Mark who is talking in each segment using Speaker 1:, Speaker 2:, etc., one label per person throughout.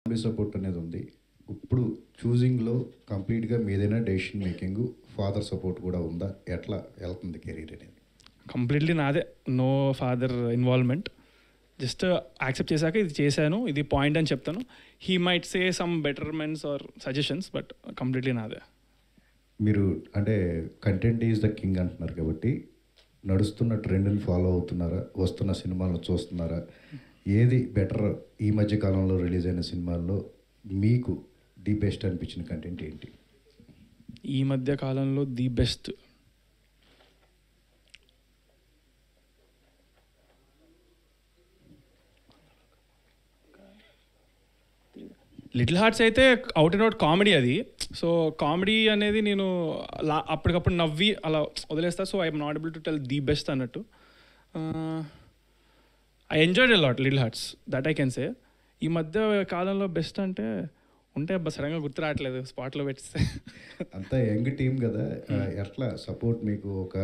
Speaker 1: Family support అనేది ఉంది. ఇప్పుడు చూజింగ్‌లో కంప్లీట్‌గా మీదైనా డెసిషన్ మేకింగు, ఫాదర్ సపోర్ట్ కూడా ఉందా? ఎట్లా వెళ్తుంది కెరీర్ అనేది?
Speaker 2: కంప్లీట్లీ నాదే. No father involvement. Just accept చేశాక ఇది చేశాను, ఇది పాయింట్ అని చెప్తాను. He might say some betterments or suggestions, but completely నాదే.
Speaker 1: మీరు అంటే కంటెంట్ ఈజ్ ద కింగ్ అంటున్నారు కాబట్టి నడుస్తున్న ట్రెండ్ని ఫాలో అవుతున్నారా? వస్తున్న సినిమాలను చూస్తున్నారా? ఏది బెటర్ ఈ మధ్య కాలంలో రిలీజ్ అయిన సినిమాల్లో మీకు ది బెస్ట్ అనిపించిన కంటెంట్ ఏంటి?
Speaker 2: ఈ మధ్య కాలంలో ది బెస్ట్ లిటిల్ హార్ట్స్ అయితే అవుట్ అండ్ అవుట్ కామెడీ అది. సో కామెడీ అనేది నేను అప్పటికప్పుడు నవ్వి అలా వదిలేస్తా. So I'm not able to tell the best అన్నట్టు. I enjoyed a lot little hearts, that I can say. ఈ మధ్య కాలంలో బెస్ట్ అంటే ఉంటే సడన్గా గుర్తు రావట్లేదు స్పాట్లో పెట్టిస్తే.
Speaker 1: అంతా యంగ్ టీం కదా, ఎట్లా సపోర్ట్ మీకు ఒక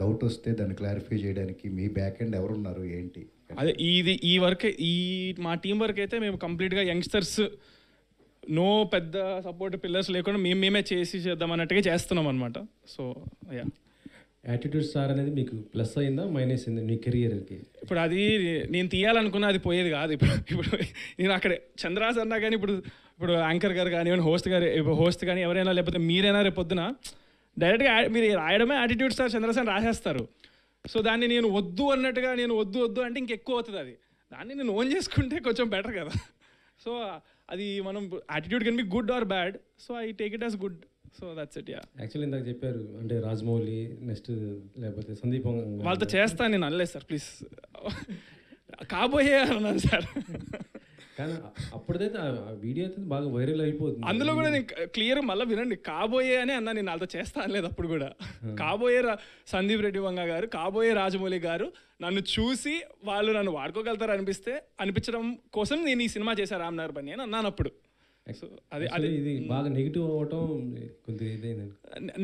Speaker 1: డౌట్ వస్తే దాన్ని క్లారిఫై చేయడానికి మీ బ్యాక్ ఎండ్ ఎవరున్నారు ఏంటి?
Speaker 2: అదే ఈ వర్క్, మా టీం వర్క్ అయితే మేము కంప్లీట్గా యంగ్స్టర్స్, నో పెద్ద సపోర్ట్ పిల్లర్స్ లేకుండా మేమే చేద్దాం అన్నట్టుగా చేస్తున్నాం అనమాట. సో యా,
Speaker 3: యాటిట్యూడ్ స్టార్ అనేది మీకు ప్లస్ అయిందా మైనస్ అయిందా మీ కెరియర్కి?
Speaker 2: ఇప్పుడు అది నేను తీయాలనుకున్నా అది పోయేది కాదు. ఇప్పుడు నేను అక్కడే చంద్రాస్ అన్నా కానీ ఇప్పుడు యాంకర్ గారు కానివ్వండి, హోస్ట్ కానీ ఎవరైనా, లేకపోతే మీరైనా రేపొద్దున డైరెక్ట్గా మీరు రాయడమే యాటిట్యూడ్ స్టార్ చంద్రాస్ అని రాసేస్తారు. సో దాన్ని నేను వద్దు అన్నట్టుగా నేను వద్దు అంటే ఇంకెక్కువ అవుతుంది. అది దాన్ని నేను ఓన్ చేసుకుంటే కొంచెం బెటర్ కదా. సో అది మనం attitude can be good or bad. So I take it as good. So that's it. Yeah,
Speaker 3: actually ఇందాక చెప్పారు అంటే రాజమౌళి నెక్స్ట్ లేకపోతే సందీప్
Speaker 2: వాళ్ళతో చేస్తాను నేను అనలేదు సార్, ప్లీజ్. కాబోయే అన్నాను సార్.
Speaker 3: కానీ అప్పుడైతే ఆ వీడియో అయితే బాగా వైరల్ అయిపోతుంది.
Speaker 2: అందులో కూడా నేను క్లియర్ మళ్ళీ వినండి, కాబోయే అని అన్నా. నేను వాళ్ళతో చేస్తా అనలేదు అప్పుడు కూడా. కాబోయే సందీప్ రెడ్డి వంగ గారు, కాబోయే రాజమౌళి గారు నన్ను చూసి వాళ్ళు నన్ను వాడుకోగలుగుతారు అనిపించడం కోసం నేను ఈ సినిమా చేశాను రామ్నగర్ బన్నీ అని అన్నాను అప్పుడు. సో అది
Speaker 3: ఇది బాగా నెగిటివ్ అవ్వటం కొద్దిగా ఇదైంది.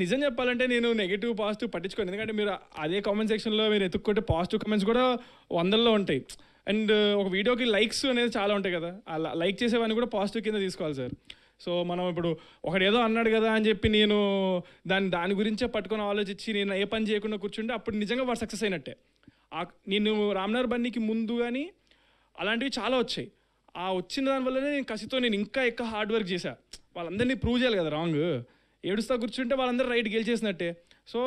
Speaker 2: నిజం చెప్పాలంటే నేను నెగిటివ్ పాజిటివ్ పట్టించుకోను. ఎందుకంటే మీరు అదే కామెంట్ సెక్షన్లో మీరు ఎత్తుక్కుంటే పాజిటివ్ కామెంట్స్ కూడా వందల్లో ఉంటాయి. అండ్ ఒక వీడియోకి లైక్స్ అనేది చాలా ఉంటాయి కదా, అలా లైక్ చేసేవన్నీ కూడా పాజిటివ్ కింద తీసుకోవాలి సార్. సో మనం ఇప్పుడు ఒకడు ఏదో అన్నాడు కదా అని చెప్పి నేను దాని గురించే పట్టుకొని ఆలోచించి నేను ఏ పని చేయకుండా కూర్చుంటే అప్పుడు నిజంగా వాడు సక్సెస్ అయినట్టే. నేను రామ్నగర్ బన్నీకి ముందు కానీ అలాంటివి చాలా వచ్చాయి. ఆ వచ్చిన దానివల్లనే నేను కసితో నేను ఇంకా ఎక్కువ హార్డ్ వర్క్ చేశా. వాళ్ళందరినీ ప్రూవ్ చేయాలి కదా రాంగ్. ఏడుస్తా కూర్చుంటే వాళ్ళందరూ రైట్ గెలిచేసినట్టే. సో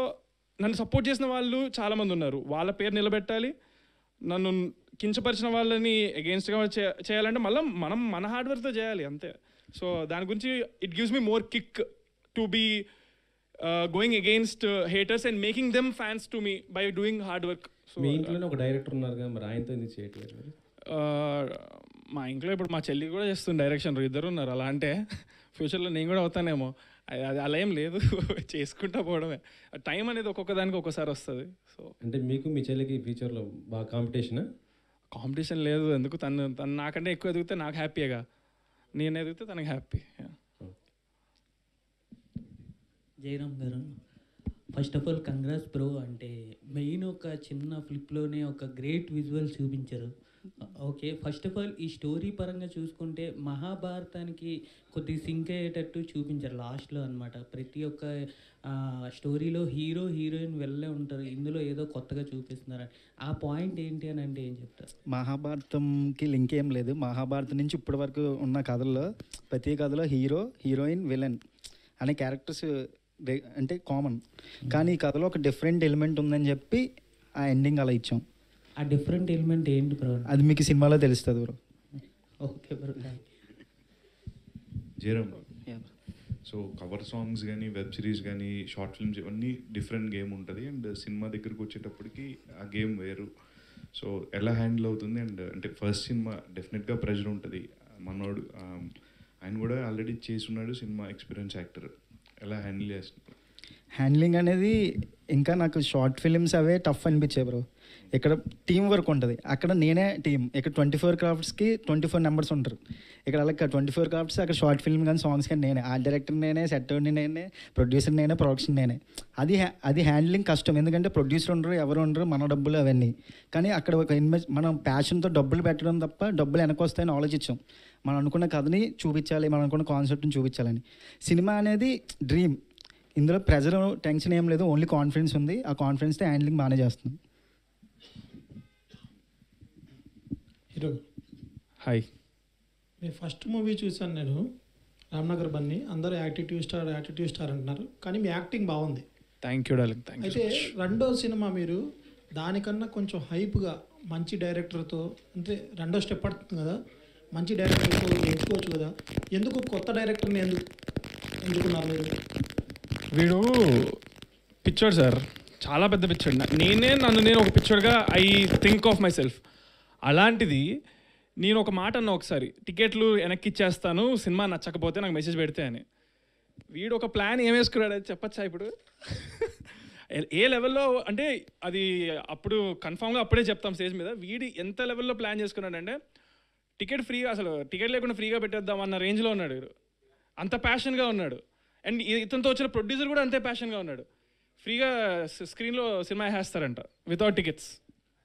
Speaker 2: నన్ను సపోర్ట్ చేసిన వాళ్ళు చాలామంది ఉన్నారు, వాళ్ళ పేరు నిలబెట్టాలి. నన్ను కించపరిచిన వాళ్ళని అగెయిన్స్ట్గా చేయాలంటే మళ్ళీ మనం మన హార్డ్ వర్క్తో చేయాలి అంతే. సో దాని గురించి it gives me more kick to be going against haters and making them fans to me by doing hard work. So
Speaker 3: మీ ఇంట్లోనే ఒక డైరెక్టర్ ఉన్నారు కదా, మరి ఆయనతో ఎందుకు చేయట్లేదు?
Speaker 2: మా ఇంట్లో ఇప్పుడు మా చెల్లి కూడా చేస్తుంది డైరెక్షన్, ఇద్దరు ఉన్నారు. అలా అంటే ఫ్యూచర్లో నేను కూడా అవుతానేమో. అది అలా ఏం లేదు, చేసుకుంటా పోవడమే. టైం అనేది ఒక్కొక్క దానికి ఒక్కోసారి వస్తుంది. సో
Speaker 3: అంటే మీకు మీ చెల్లికి ఫ్యూచర్లో బాగా
Speaker 2: కాంపిటీషన్ లేదు. ఎందుకు తను నాకంటే ఎక్కువ ఎదిగితే నాకు హ్యాపీగా, నేను ఎదిగితే తనకి హ్యాపీ.
Speaker 4: జయరామ్ గారు, first of all congrats bro. అంటే మెయిన్ ఒక చిన్న ఫ్లిప్లోనే ఒక గ్రేట్ విజువల్ చూపించారు. ఓకే, ఫస్ట్ ఆఫ్ ఆల్ ఈ స్టోరీ పరంగా చూసుకుంటే మహాభారతానికి కొద్దిగా సింక్ అయ్యేటట్టు చూపించారు లాస్ట్లో అనమాట. ప్రతి ఒక్క స్టోరీలో హీరో హీరోయిన్ వెళ్ళే ఉంటారు, ఇందులో ఏదో కొత్తగా చూపిస్తున్నారు. ఆ పాయింట్ ఏంటి అని అంటే ఏం చెప్తారు?
Speaker 5: మహాభారతంకి లింక్ ఏం లేదు. మహాభారతం నుంచి ఇప్పటి వరకు ఉన్న కథల్లో ప్రతి కథలో హీరో హీరోయిన్ విలన్ అనే క్యారెక్టర్స్ అంటే కామన్. కానీ ఈ కథలో ఒక డిఫరెంట్ ఎలిమెంట్ ఉందని చెప్పి ఆ ఎండింగ్ అలా ఇచ్చాం.
Speaker 4: ఆ డిఫరెంట్ ఎలిమెంట్ ఏంటి బ్రో?
Speaker 5: అది మీకు సినిమాలో తెలుస్తుంది bro.
Speaker 4: Okay bro.
Speaker 6: Jayaram, so cover songs కానీ వెబ్ సిరీస్ కానీ షార్ట్ ఫిల్మ్స్ ఇవన్నీ డిఫరెంట్ గేమ్ ఉంటుంది. అండ్ సినిమా దగ్గరకు వచ్చేటప్పటికి ఆ గేమ్ వేరు. సో ఎలా హ్యాండిల్ అవుతుంది? అండ్ అంటే ఫస్ట్ సినిమా డెఫినెట్గా ప్రెషర్ ఉంటుంది. మనోడు ఆయన కూడా ఆల్రెడీ చేసి ఉన్నాడు, సినిమా ఎక్స్పీరియన్స్ యాక్టర్. ఎలా హ్యాండిల్ చేస్తున్నారు?
Speaker 5: హ్యాండ్లింగ్ అనేది ఇంకా నాకు షార్ట్ ఫిలిమ్స్ అవే టఫ్ అనిపించాయి బ్రో. ఇక్కడ టీం వర్క్ ఉంటుంది, అక్కడ నేనే టీం. ఇక్కడ 24 క్రాఫ్ట్స్కి 24 మెంబర్స్ ఉంటారు. ఇక్కడ అలా 24 క్రాఫ్ట్స్, అక్కడ షార్ట్ ఫిల్మ్ కానీ సాంగ్స్ కానీ నేనే. ఆర్ట్ డైరెక్టర్ నేనే, సెట్టర్ని నేనే, ప్రొడ్యూసర్ నేనే, ప్రొడక్షన్ నేనే. అది హ్యాండ్లింగ్ కష్టం. ఎందుకంటే ప్రొడ్యూసర్ ఉండరు, ఎవరు ఉండరు, మన డబ్బులు అవన్నీ. కానీ అక్కడ ఒక మనం ప్యాషన్తో డబ్బులు పెట్టడం తప్ప డబ్బులు వెనక వస్తాయని ఆలోచించాం. మనం అనుకున్న కథని చూపించాలి, మనం అనుకున్న కాన్సెప్ట్ని చూపించాలని. సినిమా అనేది డ్రీమ్, ఇందులో ప్రెజర్ టెన్షన్ ఏం లేదు, ఓన్లీ కాన్ఫిడెన్స్ ఉంది. ఆ కాన్ఫిడెన్స్తో హ్యాండ్లింగ్ బాగానే చేస్తుంది.
Speaker 7: Hero
Speaker 2: hi.
Speaker 7: మీ ఫస్ట్ మూవీ చూశాను నేను, రామ్నగర్ బన్నీ. అందరూ యాటిట్యూడ్ స్టార్ అంటున్నారు, కానీ మీ యాక్టింగ్ బాగుంది.
Speaker 2: Thank you darling, thank you.
Speaker 7: అయితే రెండో సినిమా మీరు దానికన్నా కొంచెం హైప్గా మంచి డైరెక్టర్తో, అంటే రెండో స్టెప్ పడుతుంది కదా, మంచి డైరెక్టర్తో ఎంచుకోవచ్చు కదా, ఎందుకు కొత్త డైరెక్టర్ని ఎందుకున్నారు మీరు?
Speaker 2: వీడు పిచ్చోడు సార్, చాలా పెద్ద పిచ్చోడు. నేను ఒక పిచ్చోడుగా ఐ థింక్ ఆఫ్ మై సెల్ఫ్. అలాంటిది నేను ఒక మాట అన్నా ఒకసారి, టికెట్లు వెనక్కి ఇచ్చేస్తాను సినిమా నచ్చకపోతే నాకు మెసేజ్ పెడితే అని. వీడు ఒక ప్లాన్ ఏం వేసుకున్నాడు అది చెప్పచ్చా ఇప్పుడు? ఏ లెవెల్లో అంటే అది అప్పుడు కన్ఫామ్గా అప్పుడే చెప్తాం స్టేజ్ మీద. వీడి ఎంత లెవెల్లో ప్లాన్ చేసుకున్నాడంటే టికెట్ ఫ్రీగా, అసలు టికెట్ లేకుండా ఫ్రీగా పెట్టేద్దాం అన్న రేంజ్లో ఉన్నాడు వీడు. అంత ప్యాషన్గా ఉన్నాడు. అండ్ ఇతనితో వచ్చిన ప్రొడ్యూసర్ కూడా అంతే ప్యాషన్గా ఉన్నాడు. ఫ్రీగా స్క్రీన్లో సినిమా వేస్తారంట వితౌట్ టికెట్స్.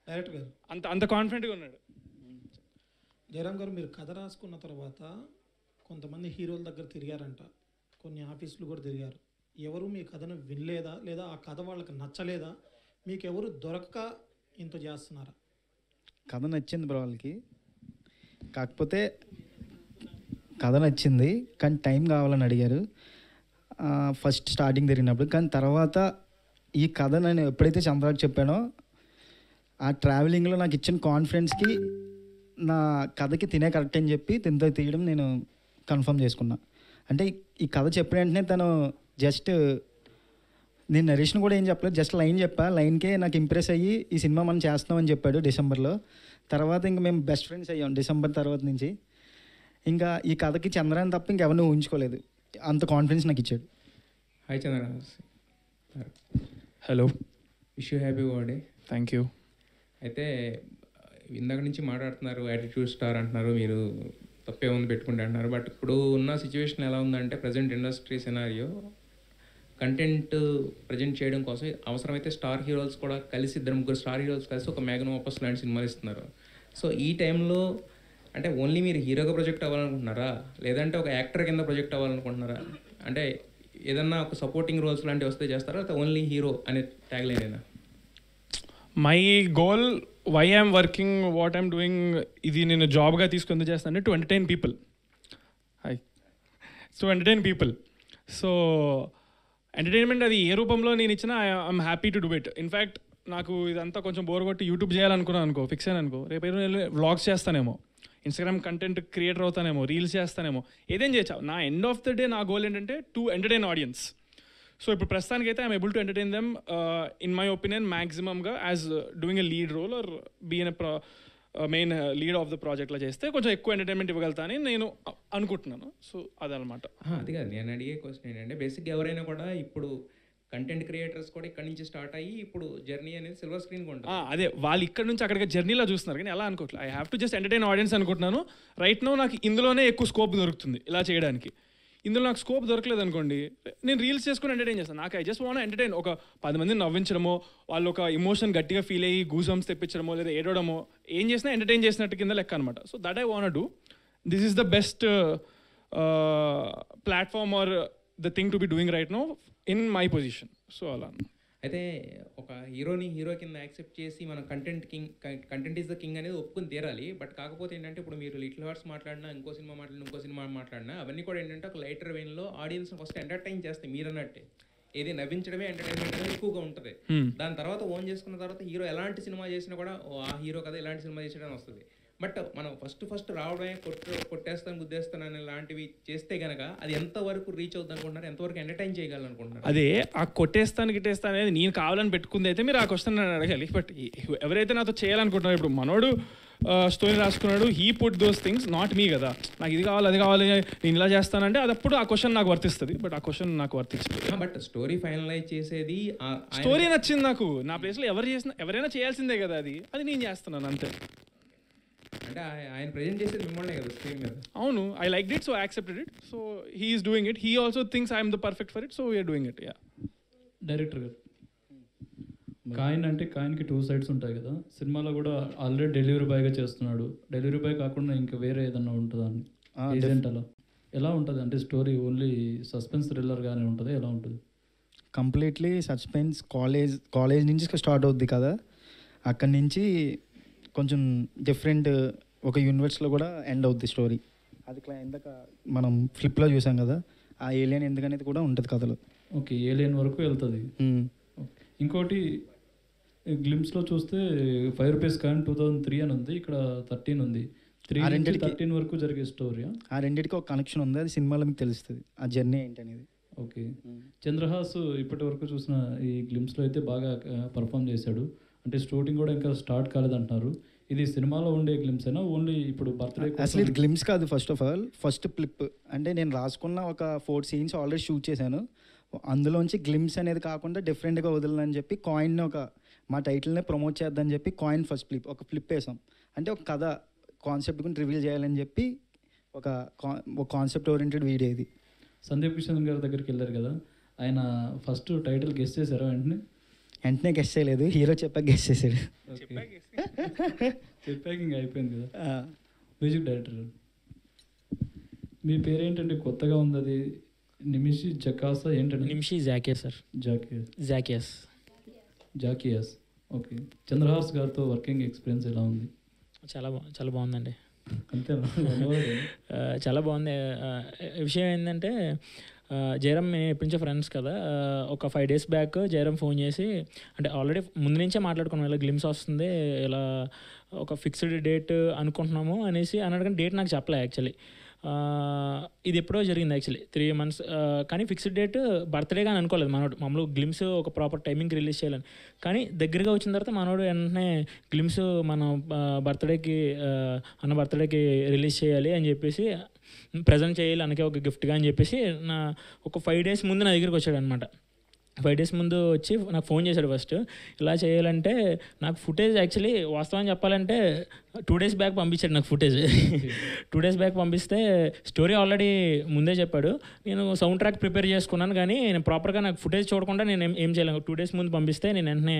Speaker 7: డైరెక్టర్ గారు
Speaker 2: అంత కాన్ఫిడెంట్గా ఉన్నాడు.
Speaker 7: జయరామ్ గారు, మీరు కథ రాసుకున్న తర్వాత కొంతమంది హీరోల దగ్గర తిరిగారంట, కొన్ని ఆఫీసులు కూడా తిరిగారు. ఎవరు మీ కథను వినలేదా, లేదా ఆ కథ వాళ్ళకి నచ్చలేదా, మీకు ఎవరు దొరకక ఇంత చేస్తున్నారా?
Speaker 5: కథ నచ్చింది బ్రో వాళ్ళకి, కాకపోతే కథ నచ్చింది కానీ టైం కావాలని అడిగారు ఫస్ట్ స్టార్టింగ్ జరిగినప్పుడు. కానీ తర్వాత ఈ కథ నేను ఎప్పుడైతే చంద్రాకి చెప్పానో, ఆ ట్రావెలింగ్లో నాకు ఇచ్చిన కాన్ఫిడెన్స్కి నా కథకి తినే కరెక్ట్ అని చెప్పి తినతో తీయడం నేను కన్ఫర్మ్ చేసుకున్నా. అంటే ఈ కథ చెప్పిన వెంటనే తను జస్ట్, నేను నరేషన్ కూడా ఏం చెప్పలేదు, జస్ట్ లైన్ చెప్పా, లైన్కే నాకు ఇంప్రెస్ అయ్యి ఈ సినిమా మనం చేస్తున్నామని చెప్పాడు డిసెంబర్లో. తర్వాత ఇంకా మేము బెస్ట్ ఫ్రెండ్స్ అయ్యాం డిసెంబర్ తర్వాత నుంచి. ఇంకా ఈ కథకి చంద్రాన్ని తప్ప ఇంకెవరిని ఊహించుకోలేదు, అంత కాన్ఫిడెన్స్ నాకు ఇచ్చాడు.
Speaker 8: Hi Chandra.
Speaker 2: Hello,
Speaker 8: wish you happy birthday.
Speaker 2: Thank you.
Speaker 8: అయితే ఇందాక నుంచి మాట్లాడుతున్నారు, యాటిట్యూడ్ స్టార్ అంటున్నారు, మీరు తప్పే ఉంది పెట్టుకుంటే అంటున్నారు. బట్ ఇప్పుడు ఉన్న సిచ్యువేషన్ ఎలా ఉందంటే, present industry scenario content present చేయడం కోసం అవసరమైతే స్టార్ హీరోస్ కూడా కలిసి, ఇద్దరు ముగ్గురు స్టార్ హీరోస్ కలిసి ఒక మ్యాగ్నమ్ ఆపస్ లాంటి సినిమాలు ఇస్తున్నారు. సో ఈ టైంలో అంటే ఓన్లీ మీరు హీరోగా ప్రొజెక్ట్ అవ్వాలనుకుంటున్నారా, లేదంటే ఒక యాక్టర్ కింద ప్రొజెక్ట్ అవ్వాలనుకుంటున్నారా? అంటే ఏదన్నా ఒక సపోర్టింగ్ రోల్స్ లాంటివి వస్తే చేస్తారా, లేకపోతే ఓన్లీ హీరో అనే tag line?
Speaker 2: My goal, why I'm working, what I'm doing, ఇది నేను జాబ్గా తీసుకొని చేస్తాను to entertain people. Hi, to entertain people. So entertainment అది ఏ రూపంలో నేను ఇచ్చినా I'm happy to do it. In fact నాకు ఇదంతా కొంచెం బోర్ కొట్టి యూట్యూబ్ చేయాలనుకున్నాను అనుకో, ఫిక్స్ అయ్యాను అనుకో, రేపు నేను వ్లాగ్స్ చేస్తానేమో, ఇన్స్టాగ్రామ్ కంటెంట్ క్రియేటర్ అవుతానేమో, రీల్స్ చేస్తానేమో, ఏదేం చేయొచ్చు. నా ఎండ్ ఆఫ్ ద డే నా గోల్ ఏంటంటే టు ఎంటర్టైన్ ఆడియన్స్. సో ఇప్పుడు ప్రస్తుతానికి అయితే I'm able to entertain them in my opinion మ్యాక్సిమమ్గా as doing a lead role or been a main lead of the ప్రాజెక్ట్లో చేస్తే కొంచెం ఎక్కువ ఎంటర్టైన్మెంట్ ఇవ్వగలుగుతా అని నేను అనుకుంటున్నాను. సో అదనమాట.
Speaker 8: అది కాదు నేను అడిగే క్వశ్చన్ ఏంటంటే, బేసిక్గా ఎవరైనా కూడా ఇప్పుడు కంటెంట్ క్రియేటర్స్ కూడా ఇక్కడ నుంచి స్టార్ట్ అయ్యి ఇప్పుడు జర్నీ అనేది సిల్వర్ స్క్రీన్ ఉంటుంది.
Speaker 2: అదే వాళ్ళు ఇక్కడ నుంచి అక్కడికి జర్నీలో చూస్తున్నారు, కానీ ఎలా అనుకోవట్లేదు. I have to just entertain audience అనుకుంటున్నాను. రైట్ నో నాకు ఇందులోనే ఎక్కువ స్కోప్ దొరుకుతుంది ఇలా చేయడానికి. ఇందులో నాకు స్కోప్ దొరకలేదు అనుకోండి, నేను రీల్స్ చేసుకుని ఎంటర్టైన్ చేస్తాను. నాకు ఐ జస్ట్ వాంట్ ఎంటర్టైన్. ఒక 10 మందిని నవ్వించడమో, వాళ్ళు ఒక ఇమోషన్ గట్టిగా ఫీల్ అయ్యి గూజంస్ తెప్పించడమో, లేదా ఏడవడమో, ఏం చేసినా ఎంటర్టైన్ చేసినట్టు కింద లెక్క అనమాట. So that I want do. This is the best platform or the thing to be doing right no in my position. So అలా.
Speaker 8: అయితే ఒక హీరోని హీరో కింద యాక్సెప్ట్ చేసి మనం కంటెంట్ ఈజ్ ద కింగ్ అనేది ఒప్పుకుని తీరాలి. బట్ కాకపోతే ఏంటంటే, ఇప్పుడు మీరు లిటిల్ హార్ట్స్ మాట్లాడినా, ఇంకో సినిమా మాట్లాడినా, అవన్నీ కూడా ఏంటంటే ఒక లైటర్ వెయిన్లో ఆడియన్స్ ఫస్ట్ ఎంటర్టైన్ చేస్తాయి. మీరు అన్నట్టే ఏది నవ్వించడమే ఎంటర్టైన్మెంట్ అనేది ఎక్కువగా ఉంటుంది. దాని తర్వాత ఓన్ చేసుకున్న తర్వాత హీరో ఎలాంటి సినిమా చేసినా కూడా ఆ హీరో కదా ఎలాంటి సినిమా చేసాడని వస్తుంది. బట్ మనం ఫస్ట్ రావడమే కొట్టేస్తాను గుద్దేస్తాను అనే లాంటివి చేస్తే కనుక అది ఎంతవరకు రీచ్ అవుతుంది అనుకుంటున్నారు, ఎంతవరకు ఎంటర్టైన్ చేయగలనుకుంటున్నారు?
Speaker 2: అదే ఆ కొట్టేస్తాను గిట్టేస్తాను అనేది నేను కావాలని పెట్టుకుంది అయితే మీరు ఆ క్వశ్చన్ అడగాలి. బట్ ఎవరైతే నాతో చేయాలనుకుంటున్నారు, ఇప్పుడు మనోడు స్టోరీ రాసుకున్నాడు, he put those things, not me కదా. నాకు ఇది కావాలి అది కావాలి నేను ఇలా చేస్తానంటే అది అప్పుడు ఆ క్వశ్చన్ నాకు వర్తిస్తుంది. బట్ ఆ క్వశ్చన్ నాకు వర్తించదు.
Speaker 8: బట్ స్టోరీ ఫైనలైజ్ చేసేది,
Speaker 2: స్టోరీ నచ్చింది నాకు. నా ప్లేస్లో ఎవరైనా చేయాల్సిందే కదా, అది నేను చేస్తున్నాను అంతే.
Speaker 8: అంటే ఆయన ప్రెజెంట్ చేసేది మిమ్మల్ని కదా స్క్రీన్ మీద.
Speaker 2: అవును, I like it, so I accepted it. So he is doing it. He also thinks I'm the perfect for it, so we're doing it. Yeah.
Speaker 9: Director గారు, కాయిన్ అంటే కాయిన్కి 2 సైడ్స్ ఉంటాయి కదా. సినిమాలో కూడా ఆల్రెడీ డెలివరీ బాయ్గా చేస్తున్నాడు. డెలివరీ బాయ్ కాకుండా ఇంకా వేరే ఏదన్నా ఉంటుందా ఏజెంట్ అలా ఎలా ఉంటుంది అంటే స్టోరీ ఓన్లీ సస్పెన్స్ థ్రిల్లర్గానే ఉంటుంది ఎలా ఉంటుంది?
Speaker 5: Completely suspense. కాలేజ్ నుంచి స్టార్ట్ అవుద్ది కదా, అక్కడి నుంచి కొంచెం డిఫరెంట్ ఒక యూనివర్స్లో కూడా ఎండ్ అవుద్ది స్టోరీ. అది ఇందాక మనం ఫ్లిప్లో చూసాం కదా, ఆ ఏలియన్ ఎందుకనేది కూడా ఉంటుంది కథలో.
Speaker 9: ఓకే, ఏలియన్ వరకు వెళ్తుంది. ఇంకోటి గ్లిమ్స్లో చూస్తే ₹5 కాయిన్ 2003 అని ఉంది, ఇక్కడ 13 ఉంది. 3 నుంచి 13 వరకు జరిగే స్టోరీ.
Speaker 5: ఆ రెండింటికి ఒక కనెక్షన్ ఉంది, అది సినిమాలో మీకు తెలుస్తుంది ఆ జర్నీ ఏంటనేది.
Speaker 9: ఓకే, చంద్రహాస్ ఇప్పటి వరకు చూసిన ఈ గ్లిమ్స్లో అయితే బాగా పర్ఫామ్ చేశాడు. అంటే షూటింగ్ కూడా ఇంకా స్టార్ట్ కాలేదంటున్నారు. ఇది సినిమాలో ఉండే గ్లిమ్స్ అయినా ఓన్లీ ఇప్పుడు బర్త్డే?
Speaker 5: అసలు ఇది గ్లిమ్స్ కాదు. First of all first clip అంటే నేను రాసుకున్న ఒక 4 సీన్స్ ఆల్రెడీ షూట్ చేశాను. అందులోంచి గ్లిమ్స్ అనేది కాకుండా డిఫరెంట్గా వదలని చెప్పి కాయిన్ ఒక మా టైటిల్నే ప్రమోట్ చేద్దామని చెప్పి కాయిన్ ఫస్ట్ ఒక ఫ్లిప్ వేసాం. అంటే ఒక కథ కాన్సెప్ట్ గురించి రివీల్ చేయాలని చెప్పి ఒక కాన్సెప్ట్ ఓరియంటెడ్ వీడియో ఇది.
Speaker 9: సందీప్ కిషన్ గారి దగ్గరికి వెళ్ళారు కదా, ఆయన ఫస్ట్ టైటిల్ గెస్ట్ చేశారా?
Speaker 5: వెంటనే గెస్ట్ చేయలేదు, హీరో చెప్పాక గెస్ట్ చేశాడు.
Speaker 9: చెప్పాక ఇంకా అయిపోయింది కదా. మ్యూజిక్ డైరెక్టర్ మీ పేరేంటంటే కొత్తగా ఉంది, అది నిమిషి జకాసా ఏంటంటే?
Speaker 10: నిమిషి జాకియస్ సార్.
Speaker 9: జాకియస్. ఓకే, చంద్రహాస్ గారితో వర్కింగ్ ఎక్స్పీరియన్స్ ఎలా ఉంది?
Speaker 10: చాలా బాగుందండి.
Speaker 9: అంతేనా?
Speaker 10: చాలా బాగుంది. విషయం ఏంటంటే జయరామ్ నేను ఎప్పటి నుంచో ఫ్రెండ్స్ కదా, ఒక 5 days బ్యాక్ జయరామ్ ఫోన్ చేసి, అంటే ఆల్రెడీ ముందు నుంచే మాట్లాడుకున్నాం ఇలా గ్లిమ్స్ వస్తుంది, ఇలా ఒక ఫిక్స్డ్ డేట్ అనుకుంటున్నాము అనేసి అన్నాడు. కానీ డేట్ నాకు చెప్పలే యాక్చువల్లీ. ఇది ఎప్పుడో జరిగింది యాక్చువల్లీ 3 months, కానీ ఫిక్స్డ్ డేట్ బర్త్డే కానీ అనుకోలేదు మనోడు. మామూలు గ్లిమ్స్ ఒక ప్రాపర్ టైమింగ్కి రిలీజ్ చేయాలని, కానీ దగ్గరగా వచ్చిన తర్వాత మనోడు వెంటనే గ్లిమ్స్ మన బర్త్డేకి అన్న బర్త్డేకి రిలీజ్ చేయాలి అని చెప్పేసి, ప్రజెంట్ చేయాలి అనకే ఒక గిఫ్ట్గా అని చెప్పేసి ఒక 5 days ముందు నా దగ్గరికి వచ్చాడు అనమాట. 5 days ముందు వచ్చి నాకు ఫోన్ చేశాడు. ఫస్ట్ ఇలా చేయాలంటే నాకు ఫుటేజ్ యాక్చువల్లీ వాస్తవం చెప్పాలంటే 2 days బ్యాక్ పంపించాడు నాకు ఫుటేజ్. 2 days బ్యాక్ పంపిస్తే స్టోరీ ఆల్రెడీ ముందే చెప్పాడు. నేను సౌండ్ ట్రాక్ ప్రిపేర్ చేసుకున్నాను, కానీ నేను ప్రాపర్గా నాకు ఫుటేజ్ చూడకుండా నేను ఏం చేయలేను. 2 days ముందు పంపిస్తే నేను వెంటనే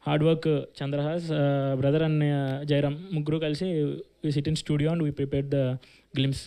Speaker 10: hard work Chandrahas brother and Jayaram ముగ్గురు కలిసి we sit in studio and we prepared the glimpse.